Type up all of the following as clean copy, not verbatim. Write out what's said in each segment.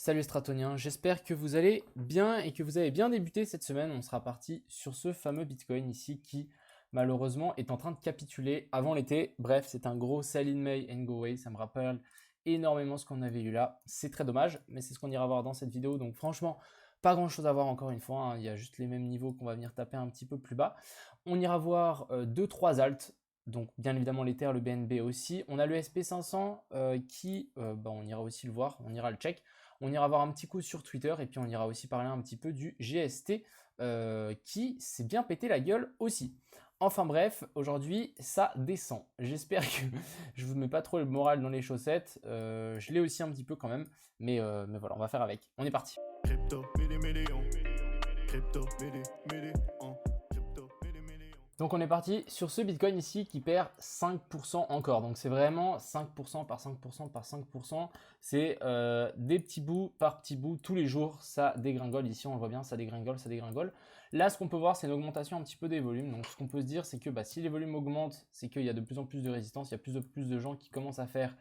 Salut Stratoniens, j'espère que vous allez bien et que vous avez bien débuté cette semaine. On sera parti sur ce fameux Bitcoin ici qui malheureusement est en train de capituler avant l'été. Bref, c'est un gros sell in May and go away. Ça me rappelle énormément ce qu'on avait eu là. C'est très dommage, mais c'est ce qu'on ira voir dans cette vidéo. Donc franchement, pas grand chose à voir encore une fois, hein. Il y a juste les mêmes niveaux qu'on va venir taper un petit peu plus bas. On ira voir 2-3 alts. Donc bien évidemment l'Ether, le BNB aussi. On a le SP500 on ira aussi le voir, on ira le check. On ira voir un petit coup sur Twitter et puis on ira aussi parler un petit peu du GST qui s'est bien pété la gueule aussi. Enfin bref, aujourd'hui ça descend. J'espère que je vous mets pas trop le moral dans les chaussettes. Je l'ai aussi un petit peu quand même, mais voilà, on va faire avec. On est parti. Crypto, million. Crypto, million. Donc on est parti sur ce Bitcoin ici qui perd 5% encore. Donc c'est vraiment 5% par 5% par 5%. C'est des petits bouts par petits bouts tous les jours. Ça dégringole ici, on le voit bien, ça dégringole, ça dégringole. Là ce qu'on peut voir c'est une augmentation un petit peu des volumes. Donc ce qu'on peut se dire c'est que si les volumes augmentent, c'est qu'il y a de plus en plus de résistance. Il y a plus de gens qui commencent à faire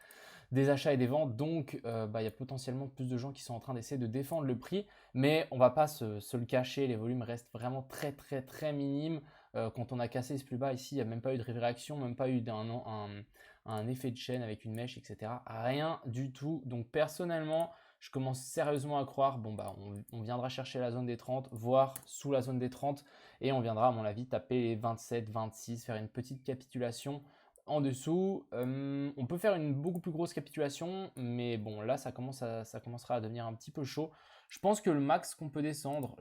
des achats et des ventes. Donc il y a potentiellement plus de gens qui sont en train d'essayer de défendre le prix. Mais on ne va pas se le cacher, les volumes restent vraiment très minimes. Quand on a cassé ce plus bas ici, il n'y a même pas eu de réaction, même pas eu un effet de chaîne avec une mèche, etc. Rien du tout. Donc personnellement, je commence sérieusement à croire, on viendra chercher la zone des 30, voire sous la zone des 30, et on viendra à mon avis taper les 27, 26, faire une petite capitulation en dessous. On peut faire une beaucoup plus grosse capitulation, mais bon là ça commencera à devenir un petit peu chaud. Je pense que le max qu'on peut descendre,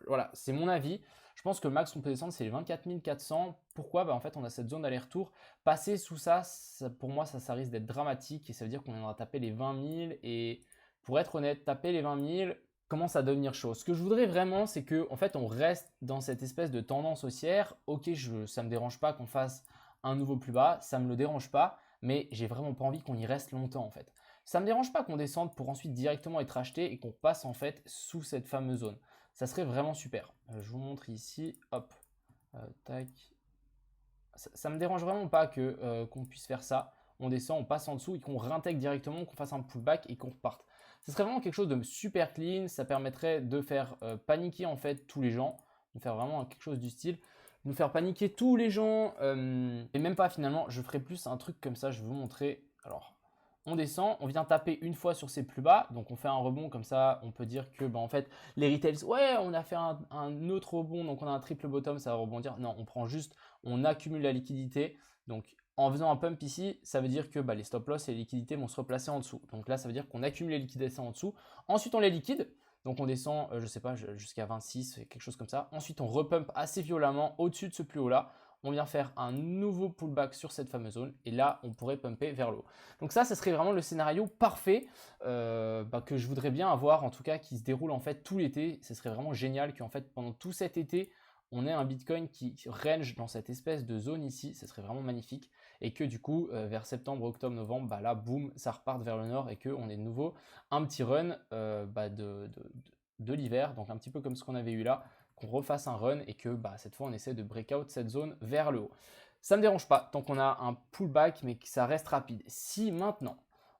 voilà, c'est mon avis. Je pense que le max qu'on peut descendre, c'est les 24 400. Pourquoi? En fait, on a cette zone d'aller-retour. Passer sous ça, pour moi, ça risque d'être dramatique. Et ça veut dire qu'on viendra taper les 20 000. Et pour être honnête, taper les 20 000 commence à devenir chaud. Ce que je voudrais vraiment, c'est que en fait, on reste dans cette espèce de tendance haussière. Ok, ça ne me dérange pas qu'on fasse un nouveau plus bas. Ça ne me le dérange pas. Mais j'ai vraiment pas envie qu'on y reste longtemps, en fait. Ça ne me dérange pas qu'on descende pour ensuite directement être acheté et qu'on passe en fait sous cette fameuse zone. Ça serait vraiment super. Je vous montre ici, hop, tac. Ça me dérange vraiment pas qu'on puisse faire ça. On descend, on passe en dessous et qu'on réintègre directement, qu'on fasse un pullback et qu'on reparte. Ce serait vraiment quelque chose de super clean. Ça permettrait de faire paniquer en fait tous les gens, de faire vraiment quelque chose du style, nous faire paniquer tous les gens et même pas finalement. Je ferai plus un truc comme ça. Je vais vous montrer. Alors. On descend, on vient taper une fois sur ces plus bas, donc on fait un rebond comme ça, on peut dire que en fait les retails, ouais on a fait un autre rebond, donc on a un triple bottom, ça va rebondir. Non, on prend juste, on accumule la liquidité, donc en faisant un pump ici, ça veut dire que les stop loss et les liquidités vont se replacer en dessous. Donc là ça veut dire qu'on accumule les liquidités en dessous, ensuite on les liquide, donc on descend, je sais pas, jusqu'à 26, quelque chose comme ça. Ensuite on repump assez violemment au-dessus de ce plus haut là. On vient faire un nouveau pullback sur cette fameuse zone et là on pourrait pumper vers le haut. Donc ça serait vraiment le scénario parfait que je voudrais bien avoir, en tout cas qui se déroule en fait tout l'été. Ce serait vraiment génial qu'en fait pendant tout cet été on ait un Bitcoin qui range dans cette espèce de zone ici. Ce serait vraiment magnifique et que du coup vers septembre, octobre, novembre, là boum, ça reparte vers le nord et qu'on ait de nouveau un petit run de l'hiver, donc un petit peu comme ce qu'on avait eu là, qu'on refasse un run et que cette fois on essaie de break out cette zone vers le haut. Ça ne me dérange pas tant qu'on a un pullback mais que ça reste rapide. Si maintenant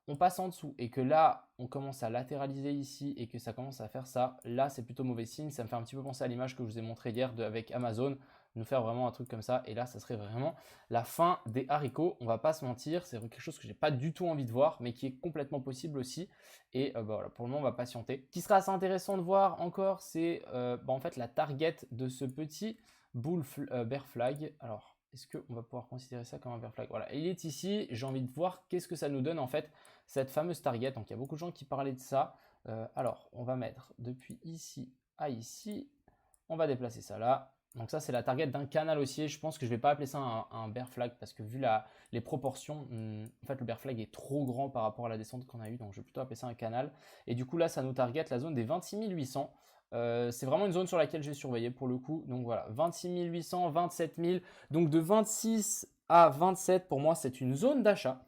on passe en dessous et que là on commence à latéraliser ici et que ça commence à faire ça, là c'est plutôt mauvais signe. Ça me fait un petit peu penser à l'image que je vous ai montré hier avec Amazon, nous faire vraiment un truc comme ça et là ça serait vraiment la fin des haricots. On va pas se mentir, c'est quelque chose que j'ai pas du tout envie de voir mais qui est complètement possible aussi et voilà, pour le moment on va patienter. Ce qui sera assez intéressant de voir encore, c'est en fait la target de ce petit bear flag. Alors est-ce qu'on va pouvoir considérer ça comme un bear flag? Voilà, il est ici, j'ai envie de voir qu'est-ce que ça nous donne en fait, cette fameuse target. Donc il y a beaucoup de gens qui parlaient de ça. Alors, on va mettre depuis ici à ici, on va déplacer ça là. Donc ça, c'est la target d'un canal haussier. Je pense que je ne vais pas appeler ça un bear flag parce que vu les proportions, en fait, le bear flag est trop grand par rapport à la descente qu'on a eue. Donc je vais plutôt appeler ça un canal. Et du coup, là, ça nous target la zone des 26 800. C'est vraiment une zone sur laquelle j'ai surveillé pour le coup. Donc voilà, 26 800, 27 000. Donc de 26 à 27, pour moi, c'est une zone d'achat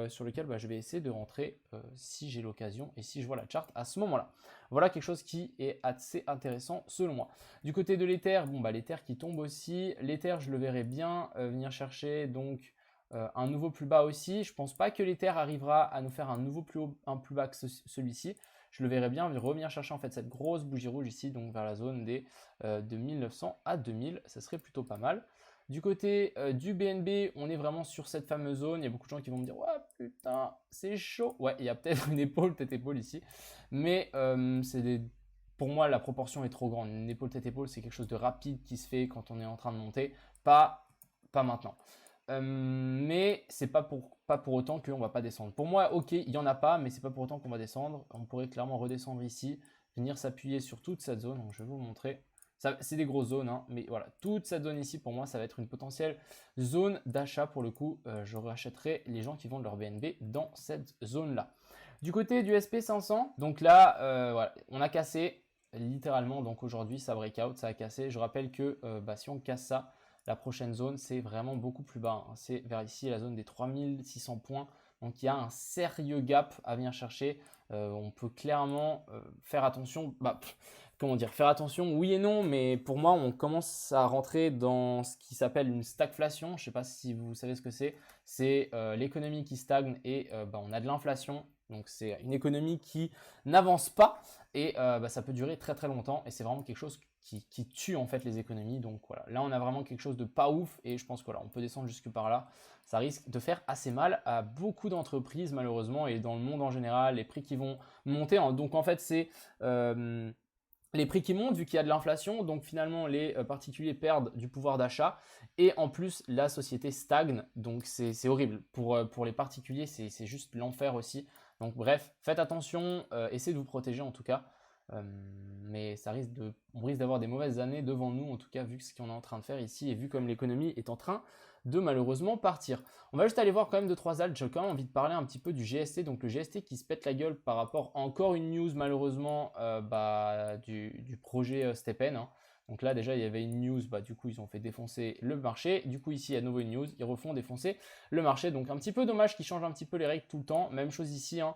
sur lequel je vais essayer de rentrer si j'ai l'occasion et si je vois la charte à ce moment-là. Voilà quelque chose qui est assez intéressant selon moi. Du côté de l'Ether, l'Ether qui tombe aussi. L'Ether, je le verrai bien venir chercher donc un nouveau plus bas aussi. Je pense pas que l'Ether arrivera à nous faire un nouveau plus haut, un plus bas que celui-ci. Je le verrai bien revenir chercher en fait cette grosse bougie rouge ici, donc vers la zone des de 1900 à 2000, ça serait plutôt pas mal. Du côté du BNB, on est vraiment sur cette fameuse zone. Il y a beaucoup de gens qui vont me dire « Ouais, putain, c'est chaud ». Ouais, il y a peut-être une épaule, tête-épaule ici. Mais pour moi, la proportion est trop grande. Une épaule, tête-épaule, c'est quelque chose de rapide qui se fait quand on est en train de monter. Pas maintenant. Mais c'est pas pour autant qu'on va pas descendre. Pour moi, ok, il y en a pas, mais c'est pas pour autant qu'on va descendre. On pourrait clairement redescendre ici, venir s'appuyer sur toute cette zone. Donc, je vais vous montrer. C'est des grosses zones, hein, mais voilà, toute cette zone ici, pour moi, ça va être une potentielle zone d'achat. Pour le coup, je rachèterai les gens qui vendent leur BNB dans cette zone-là. Du côté du SP500, donc là, voilà, on a cassé littéralement. Donc aujourd'hui, ça breakout, ça a cassé. Je rappelle que si on casse ça, la prochaine zone, c'est vraiment beaucoup plus bas, hein. C'est vers ici, la zone des 3600 points. Donc il y a un sérieux gap à venir chercher. On peut clairement faire attention. Comment dire, faire attention, oui et non, mais pour moi, on commence à rentrer dans ce qui s'appelle une stagflation. Je ne sais pas si vous savez ce que c'est. C'est l'économie qui stagne et on a de l'inflation. Donc, c'est une économie qui n'avance pas et ça peut durer très très longtemps. Et c'est vraiment quelque chose qui tue en fait les économies. Donc voilà, là on a vraiment quelque chose de pas ouf et je pense que voilà, on peut descendre jusque par là. Ça risque de faire assez mal à beaucoup d'entreprises malheureusement et dans le monde en général, les prix qui vont monter. Donc en fait, c'est les prix qui montent vu qu'il y a de l'inflation, donc finalement les particuliers perdent du pouvoir d'achat et en plus la société stagne, donc c'est horrible. Pour les particuliers, c'est juste l'enfer aussi. Donc bref, faites attention, essayez de vous protéger en tout cas. Mais on risque d'avoir des mauvaises années devant nous, en tout cas vu ce qu'on est en train de faire ici et vu comme l'économie est en train de malheureusement partir. On va juste aller voir quand même 2-3 alts. J'ai quand même envie de parler un petit peu du GST, donc le GST qui se pète la gueule par rapport à encore une news malheureusement du projet Stepen, hein. Donc là déjà il y avait une news, du coup ils ont fait défoncer le marché, du coup ici il y a de nouveau une news, ils refont défoncer le marché, donc un petit peu dommage qu'ils changent un petit peu les règles tout le temps. Même chose ici, hein,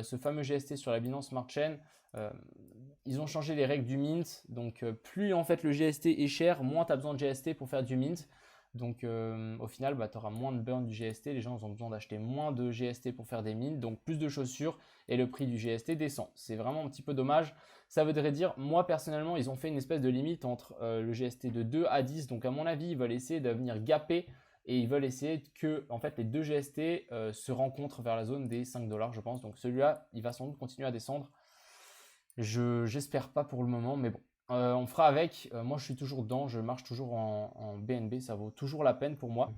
ce fameux GST sur la Binance Smart Chain, ils ont changé les règles du mint, donc plus en fait le GST est cher, moins tu as besoin de GST pour faire du mint. Donc au final, tu auras moins de burn du GST, les gens ont besoin d'acheter moins de GST pour faire des mints, donc plus de chaussures et le prix du GST descend. C'est vraiment un petit peu dommage. Ça voudrait dire, moi personnellement, ils ont fait une espèce de limite entre le GST de 2 à 10, donc à mon avis, ils veulent essayer de venir gapper et ils veulent essayer que en fait, les deux GST se rencontrent vers la zone des 5 $, je pense. Donc celui-là, il va sans doute continuer à descendre. J'espère pas pour le moment, mais bon. On fera avec. Moi, je suis toujours dedans. Je marche toujours en BNB. Ça vaut toujours la peine pour moi.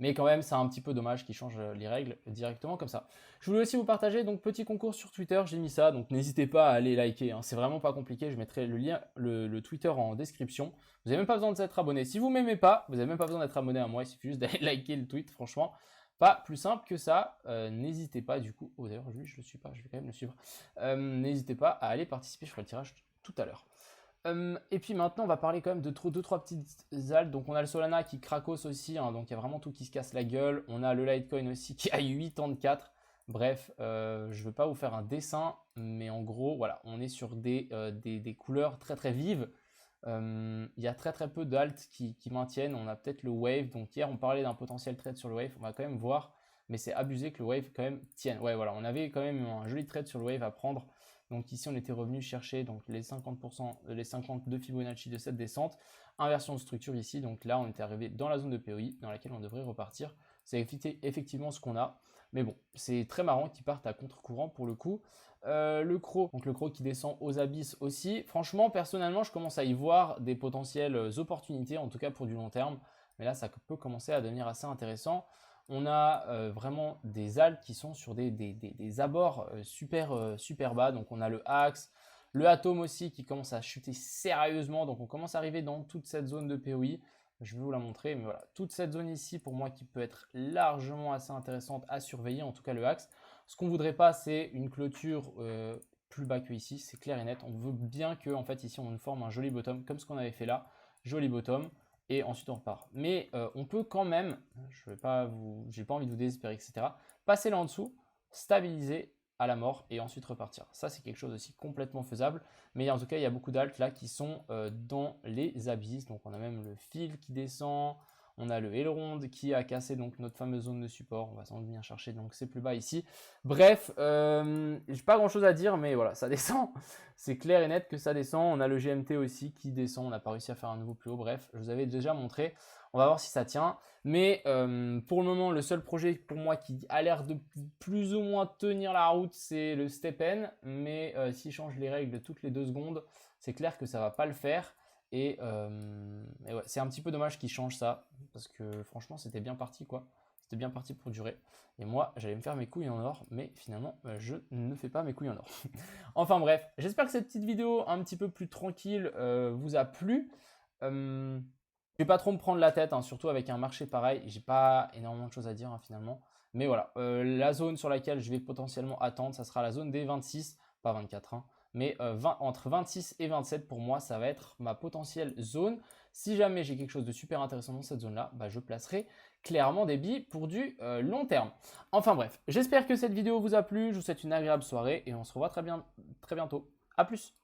Mais quand même, c'est un petit peu dommage qu'ils changent les règles directement comme ça. Je voulais aussi vous partager donc petit concours sur Twitter. J'ai mis ça, donc n'hésitez pas à aller liker, hein. C'est vraiment pas compliqué. Je mettrai le lien, le Twitter en description. Vous n'avez même pas besoin d'être abonné. Si vous m'aimez pas, vous n'avez même pas besoin d'être abonné à moi. Il suffit juste d'aller liker le tweet. Franchement, pas plus simple que ça. N'hésitez pas du coup. Oh d'ailleurs, lui, je le suis pas. Je vais quand même le suivre. N'hésitez pas à aller participer. Je ferai le tirage tout à l'heure. Et puis maintenant, on va parler quand même de 2-3 petites altes. Donc on a le Solana qui cracos aussi, hein, donc il y a vraiment tout qui se casse la gueule. On a le Litecoin aussi qui a 84. Bref, je ne veux pas vous faire un dessin, mais en gros, voilà, on est sur des couleurs très très vives. Il y a très très peu d'alts qui maintiennent. On a peut-être le Wave. Donc hier, on parlait d'un potentiel trade sur le Wave. On va quand même voir, mais c'est abusé que le Wave quand même tienne. Ouais, voilà, on avait quand même un joli trade sur le Wave à prendre. Donc ici, on était revenu chercher donc les 50%, les 52 Fibonacci de cette descente. Inversion de structure ici. Donc là, on était arrivé dans la zone de POI dans laquelle on devrait repartir. C'est effectivement ce qu'on a. Mais bon, c'est très marrant qu'ils partent à contre-courant pour le coup. Le CRO, donc le CRO qui descend aux abysses aussi. Franchement, personnellement, je commence à y voir des potentielles opportunités, en tout cas pour du long terme. Mais là, ça peut commencer à devenir assez intéressant. On a vraiment des alts qui sont sur des abords super bas. Donc on a le Axe, le Atom aussi qui commence à chuter sérieusement. Donc on commence à arriver dans toute cette zone de POI. Je vais vous la montrer, mais voilà, toute cette zone ici pour moi qui peut être largement assez intéressante à surveiller, en tout cas le Axe. Ce qu'on ne voudrait pas, c'est une clôture plus bas que ici, c'est clair et net. On veut bien que en fait ici on nous forme un joli bottom comme ce qu'on avait fait là, joli bottom. Et ensuite on repart. Mais on peut quand même, j'ai pas envie de vous désespérer, etc. Passer là en dessous, stabiliser à la mort et ensuite repartir. Ça c'est quelque chose aussi complètement faisable. Mais en tout cas il y a beaucoup d'alts là qui sont dans les abysses. Donc on a même le fil qui descend. On a le aileron qui a cassé donc notre fameuse zone de support. On va sans doute venir chercher donc c'est plus bas ici. Bref, j'ai pas grand chose à dire, mais voilà, ça descend. C'est clair et net que ça descend. On a le GMT aussi qui descend. On n'a pas réussi à faire un nouveau plus haut. Bref, je vous avais déjà montré. On va voir si ça tient. Mais pour le moment, le seul projet pour moi qui a l'air de plus ou moins tenir la route, c'est le Step-N. Mais s'il change les règles toutes les 2 secondes, c'est clair que ça va pas le faire. Et ouais, c'est un petit peu dommage qu'il change ça. Parce que franchement, c'était bien parti quoi. C'était bien parti pour durer. Et moi, j'allais me faire mes couilles en or. Mais finalement, je ne fais pas mes couilles en or. Enfin bref, j'espère que cette petite vidéo un petit peu plus tranquille vous a plu. Je vais pas trop me prendre la tête, hein, surtout avec un marché pareil. J'ai pas énormément de choses à dire hein, finalement. Mais voilà, la zone sur laquelle je vais potentiellement attendre, ça sera la zone des 26, pas 24, hein, mais entre 26 et 27 pour moi, ça va être ma potentielle zone. Si jamais j'ai quelque chose de super intéressant dans cette zone-là, bah, je placerai clairement des billes pour du long terme. Enfin bref, j'espère que cette vidéo vous a plu. Je vous souhaite une agréable soirée et on se revoit très bientôt. A plus!